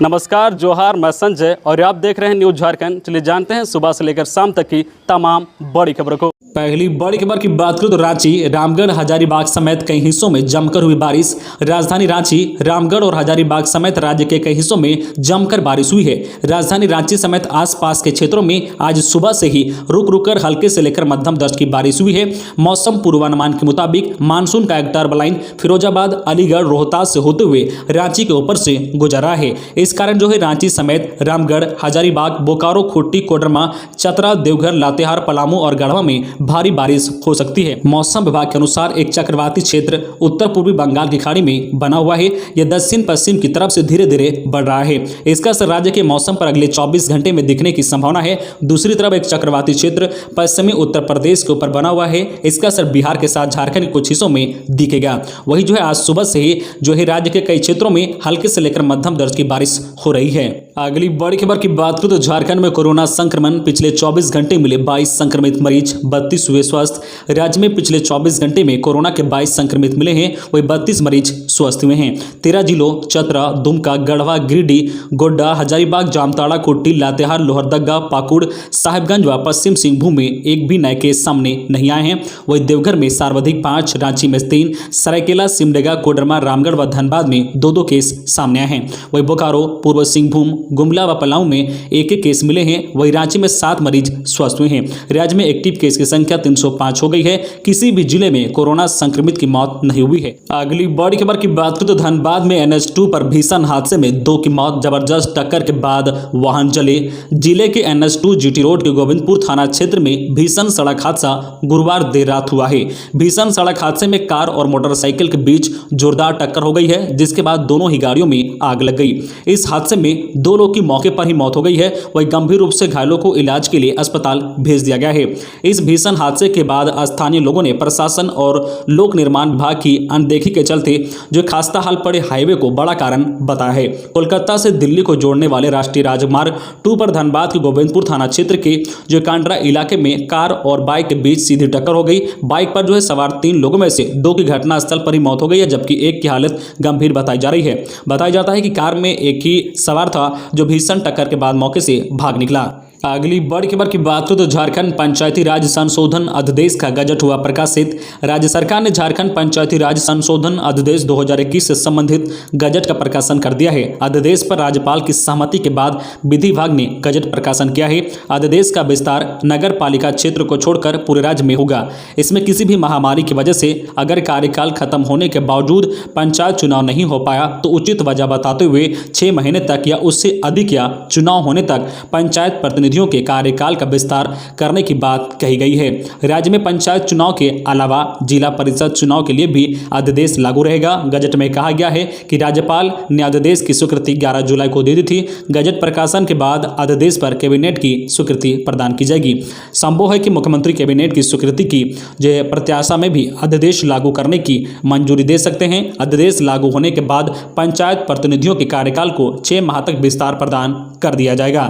नमस्कार, जोहार, मैं संजय और आप देख रहे हैं न्यूज झारखंड। चलिए जानते हैं सुबह से लेकर शाम तक की तमाम बड़ी खबरों को। पहली बड़ी खबर की बात करूं तो रांची, रामगढ़, हजारीबाग समेत कई हिस्सों में जमकर हुई बारिश। राजधानी रांची, रामगढ़ और हजारीबाग समेत राज्य के कई हिस्सों में जमकर बारिश हुई है। राजधानी रांची समेत आसपास के क्षेत्रों में आज सुबह से ही रुक रुक कर हल्के से लेकर मध्यम दर्ज की बारिश हुई है। मौसम पूर्वानुमान के मुताबिक मानसून का एक टर्ब लाइन फिरोजाबाद, अलीगढ़, रोहतास से होते हुए रांची के ऊपर से गुजर रहा है। इस कारण जो है रांची समेत रामगढ़, हजारीबाग, बोकारो, खूंटी, कोडरमा, चतरा, देवघर, लातेहार, पलामू और गढ़वा में भारी बारिश हो सकती है। मौसम विभाग के अनुसार एक चक्रवाती क्षेत्र उत्तर पूर्वी बंगाल की खाड़ी में बना हुआ है। यह दक्षिण पश्चिम की तरफ से धीरे धीरे बढ़ रहा है। इसका असर राज्य के मौसम पर अगले 24 घंटे में दिखने की संभावना है। दूसरी तरफ एक चक्रवाती क्षेत्र पश्चिमी उत्तर प्रदेश के ऊपर बना हुआ है। इसका असर बिहार के साथ झारखंड के कुछ हिस्सों में दिखेगा। वही जो है आज सुबह से ही जो है राज्य के कई क्षेत्रों में हल्के से लेकर मध्यम दर्ज की बारिश हो रही है। अगली बड़ी खबर की बात करूं तो झारखंड में कोरोना संक्रमण, पिछले 24 घंटे मिले 22 संक्रमित मरीज, 32 हुए स्वस्थ। राज्य में पिछले 24 घंटे में कोरोना के 22 संक्रमित मिले हैं, वही 32 मरीज स्वस्थ हुए हैं। 13 जिलों चतरा, दुमका, गढ़वा, गिरिडीह, गोड्डा, हजारीबाग, जामताड़ा, खूंटी, लातेहार, लोहरदगा, पाकुड़, साहिबगंज व पश्चिम सिंहभूम में एक भी नए केस सामने नहीं आए हैं। वही देवघर में सर्वाधिक 5, रांची में 3, सरायकेला, सिमडेगा, कोडरमा, रामगढ़ व धनबाद में 2-2 केस सामने आए हैं। वही बोकारो, पूर्व सिंहभूम, गुमला व पलामू में एक केस मिले हैं। वही रांची में 7 मरीज स्वस्थ हुए हैं। राज्य में एक्टिव केस की संख्या 305 हो गई है। किसी भी जिले में कोरोना संक्रमित की मौत नहीं हुई है। अगली बड़ी खबर की बात करें तो धनबाद में NH2 पर भीषण हादसे में 2 की मौत, जबरदस्त टक्कर के बाद वाहन जले। जिले के NH2 GT रोड के गोविंदपुर थाना क्षेत्र में भीषण सड़क हादसा गुरुवार देर रात हुआ है। भीषण सड़क हादसे में कार और मोटरसाइकिल के बीच जोरदार टक्कर हो गई है, जिसके बाद दोनों ही गाड़ियों में आग लग गई। इस हादसे में 2 लोगों की मौके पर ही मौत हो गई है। वही गंभीर रूप से घायलों को इलाज के लिए अस्पताल भेज दिया गया है। इस भीषण हादसे के बाद स्थानीय लोगों ने प्रशासन और लोक निर्माण विभाग की अनदेखी के चलते जो खस्ता हाल पड़े हाईवे को बड़ा कारण बताया है। कोलकाता से दिल्ली को जोड़ने वाले राष्ट्रीय राजमार्ग 2 पर धनबाद के गोविंदपुर थाना क्षेत्र के जो कांड्रा इलाके में कार और बाइक के बीच सीधी टक्कर हो गई। बाइक पर जो है सवार 3 लोगों में से 2 की घटनास्थल पर ही मौत हो गई है, जबकि एक की हालत गंभीर बताई जा रही है। बताया जाता है कि कार में एक ही सवार था, जो भीषण टक्कर के बाद मौके से भाग निकला। अगली बड़ी खबर की बात करें तो झारखंड पंचायती राज संशोधन अध्यादेश का गजट हुआ प्रकाशित। राज्य सरकार ने झारखंड पंचायती राज संशोधन अध्यादेश 2021 से संबंधित गजट का प्रकाशन कर दिया है। अध्यादेश पर राज्यपाल की सहमति के बाद विधि विभाग ने गजट प्रकाशन किया है। अध्यादेश का विस्तार नगर पालिका क्षेत्र को छोड़कर पूरे राज्य में होगा। इसमें किसी भी महामारी की वजह से अगर कार्यकाल खत्म होने के बावजूद पंचायत चुनाव नहीं हो पाया तो उचित वजह बताते हुए 6 महीने तक या उससे अधिक या चुनाव होने तक पंचायत प्रतिनिधियों के कार्यकाल का विस्तार करने की बात कही गई है। राज्य में पंचायत चुनाव के अलावा जिला परिषद चुनाव के लिए भी अध्यादेश लागू रहेगा। गजट में कहा गया है कि राज्यपाल ने अध्यादेश की स्वीकृति 11 जुलाई को दे दी थी। गजट प्रकाशन के बाद अध्यादेश पर कैबिनेट की स्वीकृति प्रदान की जाएगी। संभव है कि मुख्यमंत्री कैबिनेट की स्वीकृति की जो प्रत्याशा में भी अध्यादेश लागू करने की मंजूरी दे सकते हैं। अध्यादेश लागू होने के बाद पंचायत प्रतिनिधियों के कार्यकाल को 6 माह तक विस्तार प्रदान कर दिया जाएगा।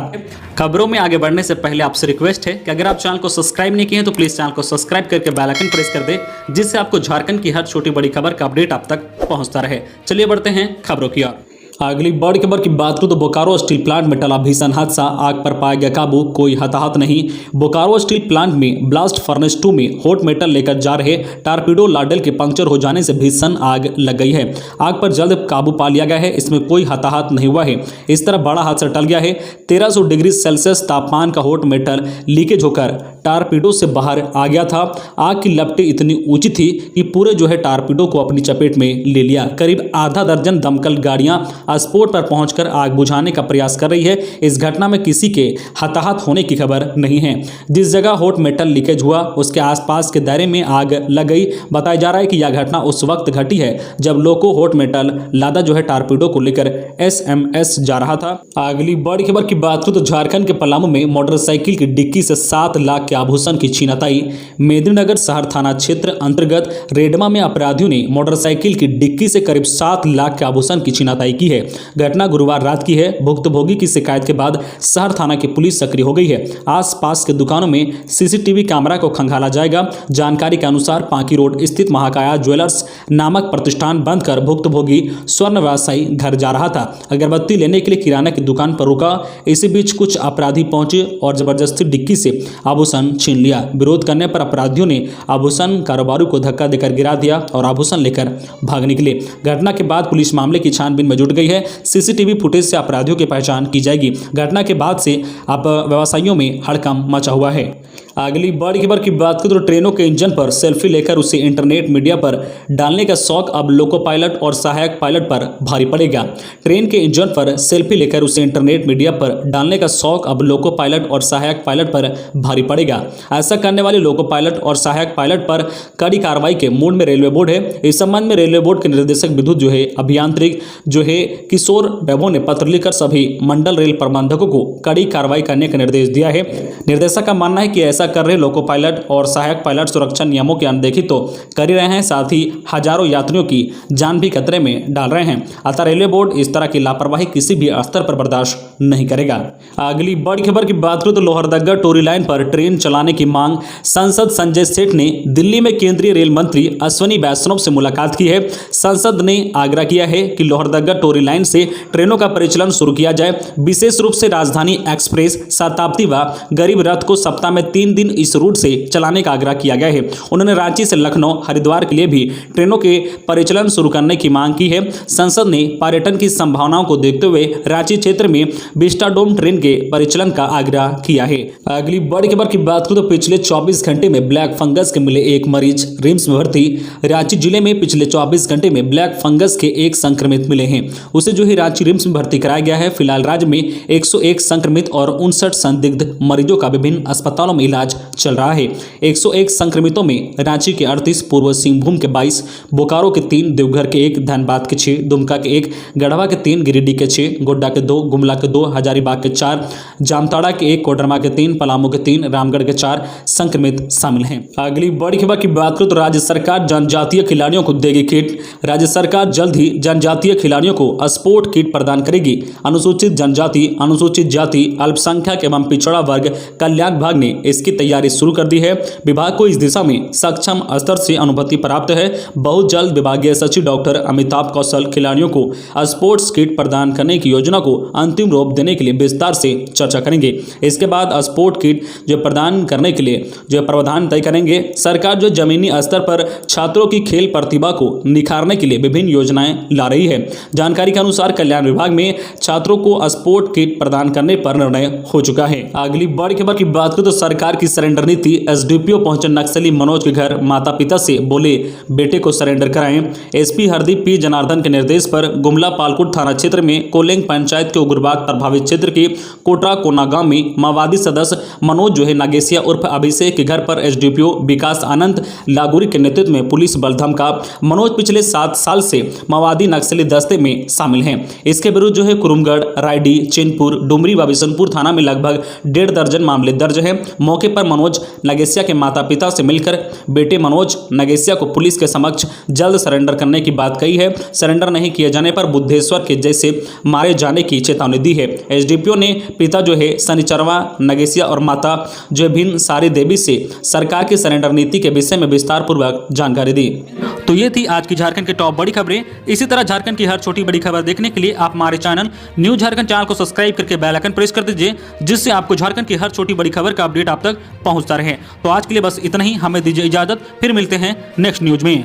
खबरों में आगे बढ़ने से पहले आपसे रिक्वेस्ट है कि अगर आप चैनल को सब्सक्राइब नहीं किए हैं तो प्लीज़ चैनल को सब्सक्राइब करके बेल आइकन प्रेस कर दें, जिससे आपको झारखंड की हर छोटी बड़ी खबर का अपडेट आप तक पहुंचता रहे। चलिए बढ़ते हैं खबरों की ओर। अगली बड़ी खबर की बात करूं तो बोकारो स्टील प्लांट में टला भीषण हादसा, आग पर पाया गया काबू, कोई हताहत नहीं। बोकारो स्टील प्लांट में ब्लास्ट फर्नेस 2 में हॉट मेटल लेकर जा रहे टारपीडो लाडल के पंक्चर हो जाने से भीषण आग लग गई है। आग पर जल्द काबू पा लिया गया है। इसमें कोई हताहत नहीं हुआ है। इस तरह बड़ा हादसा टल गया है। 1300 डिग्री सेल्सियस तापमान का हॉट मेटल लीकेज होकर टारपीडो से बाहर आ गया था। आग की लपटें इतनी ऊंची थी कि पूरे जो है टारपीडो को अपनी चपेट में ले लिया। करीब आधा दर्जन दमकल गाड़ियां स्पॉट पर पहुंचकर आग बुझाने का प्रयास कर रही है। इस घटना में किसी के हताहत होने की खबर नहीं है। जिस जगह हॉट मेटल लीकेज हुआ उसके आसपास के दायरे में आग लग गई। बताया जा रहा है कि यह घटना उस वक्त घटी है जब लोको हॉट मेटल लादा जो है टारपीडो को लेकर SMS जा रहा था। अगली बड़ी खबर की बात करें तो झारखंड के पलामू में मोटरसाइकिल की डिक्की से 7 लाख के आभूषण की छीनताई। मेदिनीनगर शहर थाना क्षेत्र अंतर्गत रेडमा में अपराधियों ने मोटरसाइकिल की डिक्की से करीब 7 लाख के आभूषण की छीनताई की है। है। घटना गुरुवार रात की है। भुक्तभोगी की शिकायत के बाद शहर थाना की पुलिस सक्रिय हो गई है। आसपास के दुकानों में सीसीटीवी कैमरा को खंगाला जाएगा। जानकारी के अनुसार पांकी रोड स्थित महाकाया ज्वेलर्स नामक प्रतिष्ठान बंद कर भुक्तभोगी स्वर्ण व्यवसायी घर जा रहा था। अगरबत्ती लेने के लिए किराना की दुकान पर रुका। इसी बीच कुछ अपराधी पहुंचे और जबरदस्ती डिक्की से आभूषण छीन लिया। विरोध करने पर अपराधियों ने आभूषण कारोबारी को धक्का देकर गिरा दिया और आभूषण लेकर भाग निकले। घटना के बाद पुलिस मामले की छानबीन में जुट गई है। सीसीटीवी फुटेज से अपराधियों की पहचान की जाएगी। घटना के बाद से अब व्यवसायियों में हड़कंप मचा हुआ है। अगली बड़ी खबर की बात करें तो ट्रेनों के इंजन पर सेल्फी लेकर उसे इंटरनेट मीडिया पर डालने का शौक अब लोको पायलट और सहायक पायलट पर भारी पड़ेगा। ट्रेन के इंजन पर सेल्फी लेकर उसे इंटरनेट मीडिया पर डालने का शौक अब लोको पायलट और सहायक पायलट पर भारी पड़ेगा। ऐसा करने वाले लोको पायलट और सहायक पायलट पर कड़ी कार्रवाई के मूड में रेलवे बोर्ड है। इस संबंध में रेलवे बोर्ड के निर्देशक विद्युत अभियांत्रिक किशोर वैभव ने पत्र लिखकर सभी मंडल रेल प्रबंधकों को कड़ी कार्रवाई करने का निर्देश दिया है। निर्देशक का मानना है कि ऐसा कर रहे लोको पायलट और सहायक पायलट सुरक्षा नियमों की अनदेखी तो कर ही रहे हैं, साथ ही हजारों यात्रियों की जान भी खतरे में डाल रहे हैं। अतः रेलवे बोर्ड इस तरह की लापरवाही किसी भी स्तर पर बर्दाश्त नहीं करेगा। अगली बड़ी खबर की बात करें तो लोहरदगा टोरी लाइन पर ट्रेन चलाने की मांग। सांसद संजय सेठ ने दिल्ली में केंद्रीय रेल मंत्री अश्विनी वैष्णव से मुलाकात की है। सांसद ने आग्रह किया है कि लोहरदगा टोरी लाइन से ट्रेनों का परिचालन शुरू किया जाए। विशेष रूप से राजधानी एक्सप्रेस, शताब्दी व गरीब रथ को सप्ताह में 3 दिन इस रूट से चलाने का आग्रह किया गया है। उन्होंने रांची से लखनऊ, हरिद्वार के लिए भी ट्रेनों के परिचालन शुरू करने की मांग की है। संसद ने पर्यटन की संभावनाओं को देखते हुए रांची क्षेत्र में विस्टाडोम ट्रेन के परिचालन का आग्रह किया है। अगली बड़ी खबर की बात करें तो पिछले 24 घंटे में ब्लैक फंगस के मिले एक मरीज रिम्स में भर्ती। रांची जिले में पिछले 24 घंटे में ब्लैक फंगस के एक संक्रमित मिले हैं। उसे जो है रांची रिम्स में भर्ती कराया गया है। फिलहाल राज्य में 101 संक्रमित और 59 संदिग्ध मरीजों का विभिन्न अस्पतालों में इलाज चल रहा है। 101 संक्रमितों में रांची के 38, पूर्व सिंहभूम के 22, बोकारो के 3, देवघर के 1, धनबाद के 6, दुमका के 1, गढ़वा के 3, गिरिडीह के 6, गोड्डा के 2, गुमला के 2, हजारीबाग के 4, जामताड़ा के 1, कोडरमा के 3, पलामू के 3, रामगढ़ के 4 संक्रमित शामिल हैं। अगली बड़ी खबर की बात करें तो राज्य सरकार जनजातीय खिलाड़ियों को देगी किट। राज्य सरकार जल्द ही जनजातीय खिलाड़ियों को स्पोर्ट किट प्रदान करेगी। अनुसूचित जनजाति, अनुसूचित जाति, अल्पसंख्यक एवं पिछड़ा वर्ग कल्याण विभाग ने इसकी तैयारी शुरू कर दी है। विभाग को इस दिशा में सक्षम स्तर से अनुभूति प्राप्त है। बहुत जल्द विभागीय सचिव डॉक्टर अमिताभ कौशल खिलाड़ियों को स्पोर्ट्स किट प्रदान करने की योजना को अंतिम रूप देने के लिए विस्तार से चर्चा करेंगे। इसके बाद स्पोर्ट किट प्रदान करने के लिए प्रावधान तय करेंगे। सरकार जमीनी स्तर पर छात्रों की खेल प्रतिभा को निखारने के लिए विभिन्न योजनाएं ला रही है। जानकारी के अनुसार कल्याण विभाग में छात्रों को स्पोर्ट किट प्रदान करने पर निर्णय हो चुका है। अगली बड़ी खबर की बात करें तो सरकार की सरेंडर नीति। एसडीपीओ पहुंचे नक्सली मनोज के घर, माता पिता से बोले बेटे को सरेंडर कराएं। एसपी हरदीप पी जनार्दन के निर्देश पर गुमला पालकोट थाना क्षेत्र में कोलेंग पंचायत के उग्रवाद प्रभावित क्षेत्र के कोटरा कोना गांव में माओवादी सदस्य मनोज नागेसिया उर्फ अभिषेक के घर पर एसडीपीओ विकास आनंद लागुरी के नेतृत्व में पुलिस बल धमका। मनोज पिछले 7 साल से माओवादी नक्सली दस्ते में शामिल हैं। इसके विरुद्ध कुरुमगढ़, रायडी, चैनपुर, डुमरी व बिशनपुर थाना में लगभग 1.5 दर्जन मामले दर्ज हैं। मौके पर मनोज नगेसिया के माता पिता से मिलकर बेटे मनोज नगेसिया को पुलिस के समक्ष जल्द सरेंडर करने की बात कही है। सरेंडर नहीं किए जाने पर बुद्धेश्वर के जैसे मारे जाने की चेतावनी दी है। एसडीपीओ ने पिता शनिचरवा नगेसिया और माता भिन्न सारी देवी से सरकार की सरेंडर नीति के विषय में विस्तार पूर्वक जानकारी दी। तो ये थी आज की झारखंड की टॉप बड़ी खबरें। इसी तरह झारखंड की हर छोटी बड़ी खबर देखने के लिए आप हमारे चैनल न्यूज झारखंड चैनल को सब्सक्राइब करके बेल आइकन प्रेस कर दीजिए, जिससे आपको झारखंड की हर छोटी बड़ी खबर का अपडेट आप तक पहुंचता रहे। तो आज के लिए बस इतना ही। हमें दीजिए इजाजत, फिर मिलते हैं नेक्स्ट न्यूज में।